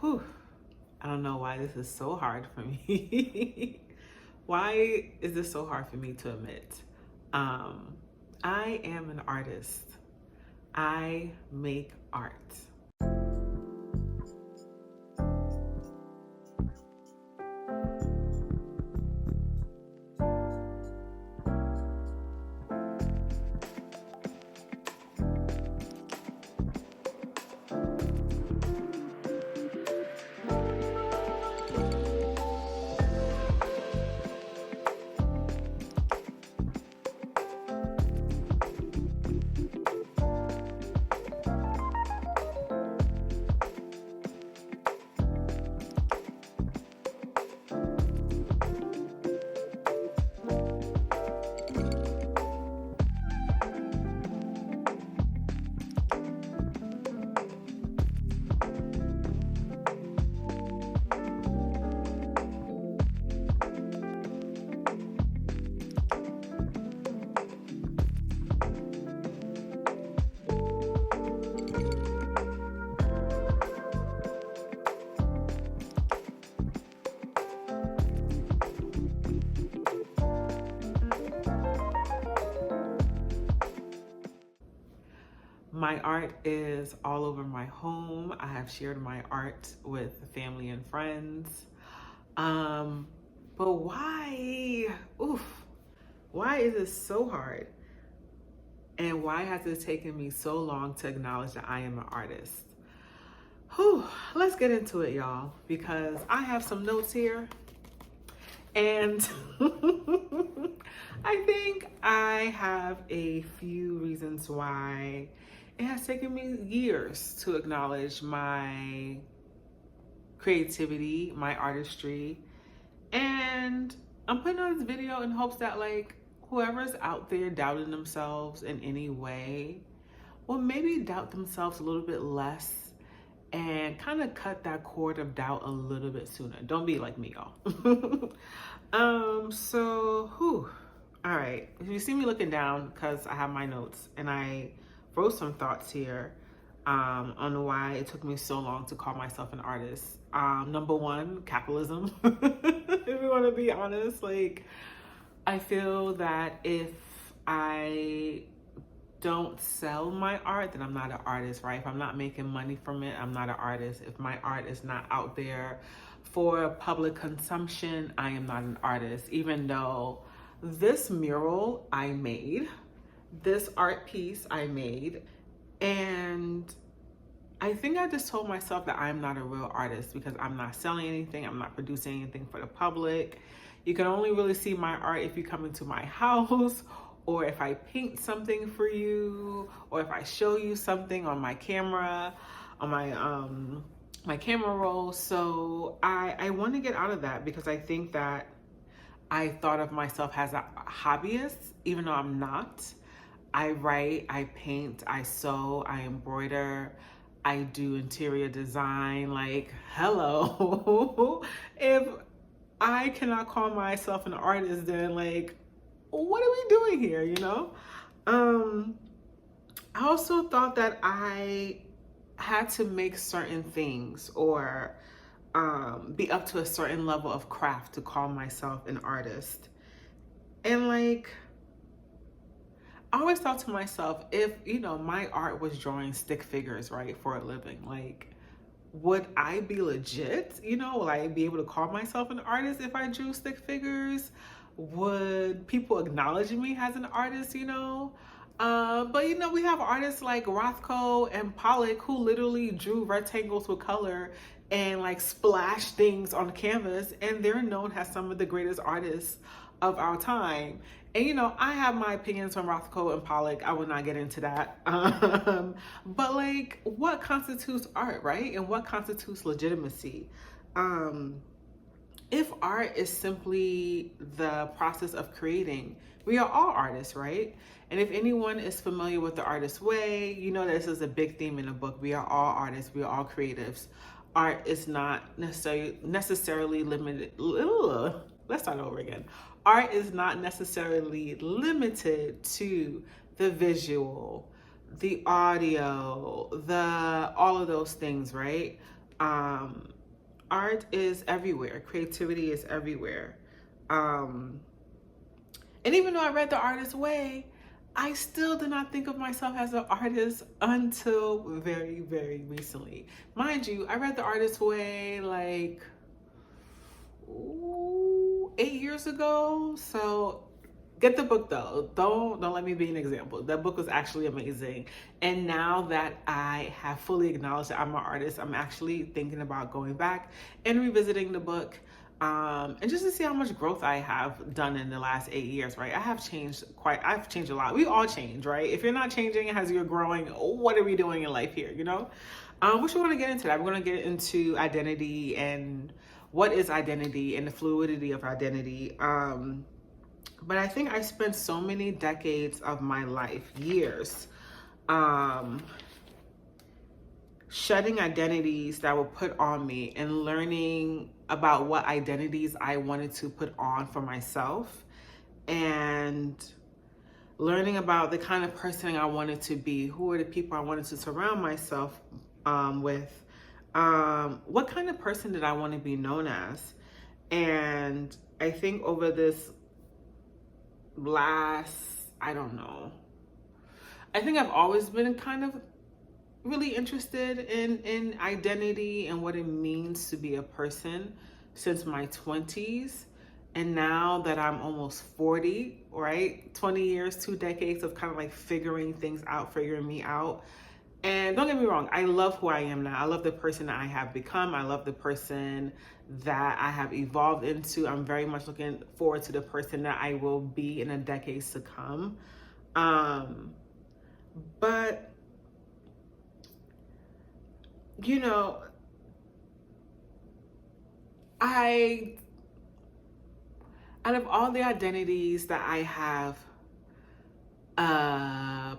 Whew. I don't know why this is so hard for me. Why is this so hard for me to admit? Um, I am an artist. I make art. My art is all over my home. I have shared my art with family and friends. But why? Oof. Why is it so hard? And why has it taken me so long to acknowledge that I am an artist? Whew, let's get into it, y'all, because I have some notes here. And I think I have a few reasons why it has taken me years to acknowledge my creativity, my artistry. And I'm putting on this video in hopes that whoever's out there doubting themselves in any way will maybe doubt themselves a little bit less and kind of cut that cord of doubt a little bit sooner. Don't be like me, y'all. All right. If you see me looking down, because I have my notes and I wrote some thoughts here on why it took me so long to call myself an artist. Number one, capitalism. If we want to be honest, I feel that if I don't sell my art, then I'm not an artist, right? If I'm not making money from it, I'm not an artist. If my art is not out there for public consumption, I am not an artist. Even though this mural I made, this art piece I made, and I think I just told myself that I'm not a real artist because I'm not selling anything, I'm not producing anything for the public. You can only really see my art if you come into my house, or if I paint something for you, or if I show you something on my camera, on my camera roll. So I want to get out of that because I think that I thought of myself as a hobbyist, even though I'm not. I write, I paint, I sew, I embroider, I do interior design. Hello. If I cannot call myself an artist, then what are we doing here, you know? I also thought that I had to make certain things or be up to a certain level of craft to call myself an artist. And I always thought to myself, if, my art was drawing stick figures, right, for a living, would I be legit? Will I be able to call myself an artist if I drew stick figures? Would people acknowledge me as an artist, But we have artists like Rothko and Pollock who literally drew rectangles with color and splash things on canvas, and they're known as some of the greatest artists of our time. And I have my opinions on Rothko and Pollock. I will not get into that. But what constitutes art, right? And what constitutes legitimacy? If art is simply the process of creating, we are all artists, right? And if anyone is familiar with the artist way, this is a big theme in the book. We are all artists. We are all creatives. Art is not necessarily limited. Let's start over again. Art is not necessarily limited to the visual, the audio, all of those things, right? Art is everywhere. Creativity is everywhere. And even though I read The Artist's Way, I still did not think of myself as an artist until very, very recently. Mind you, I read The Artist's Way like 8 years ago. So get the book though. Don't let me be an example. That book was actually amazing. And now that I have fully acknowledged that I'm an artist, I'm actually thinking about going back and revisiting the book. And just to see how much growth I have done in the last 8 years, right? I've changed a lot. We all change, right? If you're not changing as you're growing, what are we doing in life here, you know? What you want to get into that? We're going to get into identity and what is identity and the fluidity of identity. But I think I spent so many decades of my life, years, shedding identities that were put on me and learning about what identities I wanted to put on for myself, and learning about the kind of person I wanted to be, who were the people I wanted to surround myself with, what kind of person did I want to be known as. And I think over this last, I don't know, I think I've always been kind of really interested in identity and what it means to be a person since my 20s. And now that I'm almost 40, right? 20 years, 2 decades of kind of like figuring things out, figuring me out. And don't get me wrong, I love who I am now. I love the person that I have become. I love the person that I have evolved into. I'm very much looking forward to the person that I will be in the decades to come. But you know, out of all the identities that I have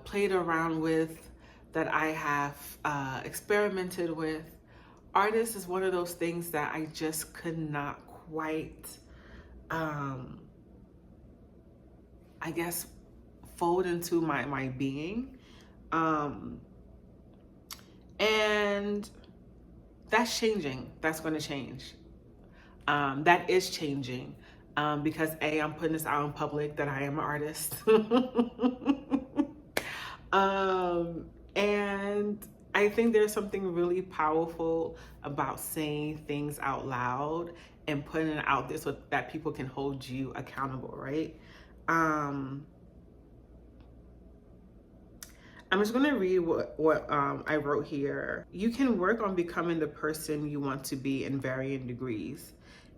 played around with, that I have experimented with, artist is one of those things that I just could not quite, I guess, fold into my being. And that's changing. That's going to change. That is changing. Because I'm putting this out in public that I am an artist. And I think there's something really powerful about saying things out loud and putting it out there so that people can hold you accountable, right? I'm just going to read what I wrote here. You can work on becoming the person you want to be in varying degrees.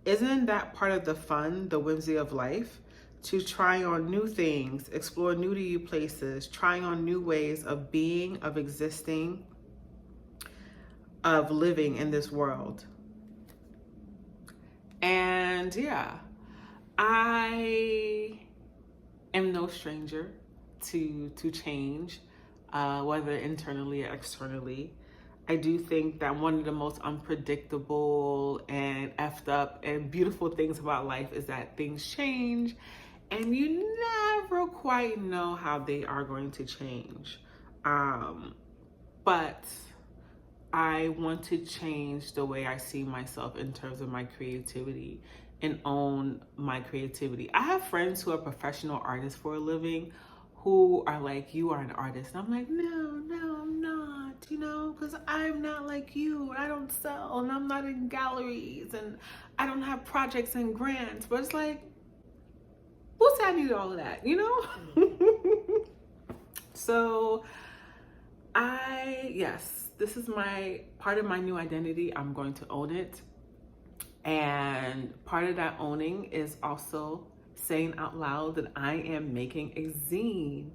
Isn't that part of the fun, the whimsy of life? To try on new things, explore new to you places, trying on new ways of being, of existing, of living in this world. And yeah, I am no stranger to change. Whether internally or externally. I do think that one of the most unpredictable and effed up and beautiful things about life is that things change and you never quite know how they are going to change. But I want to change the way I see myself in terms of my creativity and own my creativity. I have friends who are professional artists for a living who are like, you are an artist. And I'm like, no, I'm not, you know, because I'm not like you. I don't sell and I'm not in galleries and I don't have projects and grants. But it's like, who said I need all of that, you know? So yes, this is my part of my new identity. I'm going to own it. And part of that owning is also saying out loud that I am making a zine.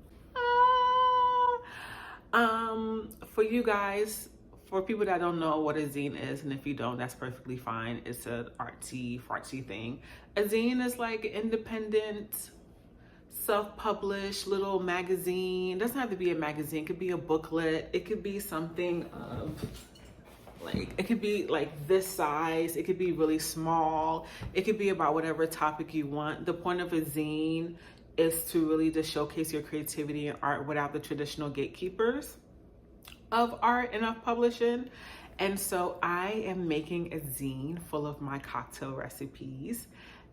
For you guys, for people that don't know what a zine is, and if you don't, that's perfectly fine. It's an artsy thing. A zine is like an independent, self-published little magazine. It doesn't have to be a magazine. It could be a booklet. It could be something of like, it could be like this size. It could be really small. It could be about whatever topic you want. The point of a zine is to really just showcase your creativity and art without the traditional gatekeepers of art and of publishing. And so I am making a zine full of my cocktail recipes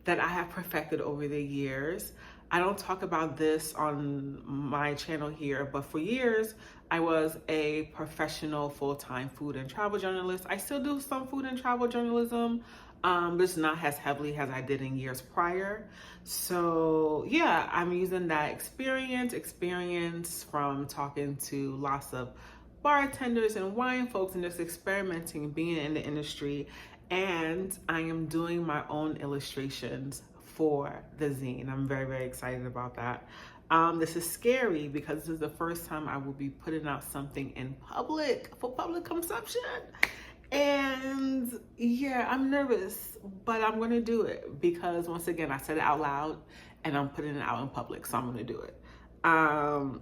that I have perfected over the years. I don't talk about this on my channel here, but for years, I was a professional full-time food and travel journalist. I still do some food and travel journalism, but it's not as heavily as I did in years prior. So yeah, I'm using that experience from talking to lots of bartenders and wine folks and just experimenting, being in the industry. And I am doing my own illustrations for the zine. I'm very, very excited about that. This is scary because this is the first time I will be putting out something in public for public consumption. And yeah, I'm nervous, but I'm gonna do it because once again, I said it out loud and I'm putting it out in public, so I'm gonna do it.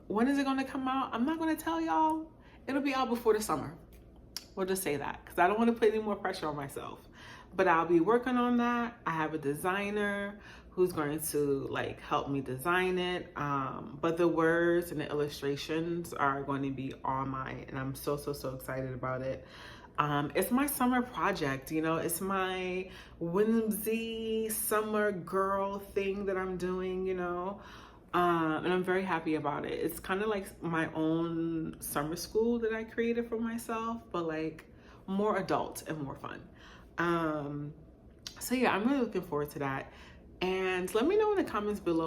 When is it gonna come out? I'm not gonna tell y'all. It'll be out before the summer. We'll just say that because I don't want to put any more pressure on myself. But I'll be working on that. I have a designer who's going to like help me design it. But the words and the illustrations are going to be all mine, and I'm so excited about it. It's my summer project, you know, it's my whimsy summer girl thing that I'm doing, you know. And I'm very happy about it. It's kind of like my own summer school that I created for myself, but like more adult and more fun. So yeah, I'm really looking forward to that. And let me know in the comments below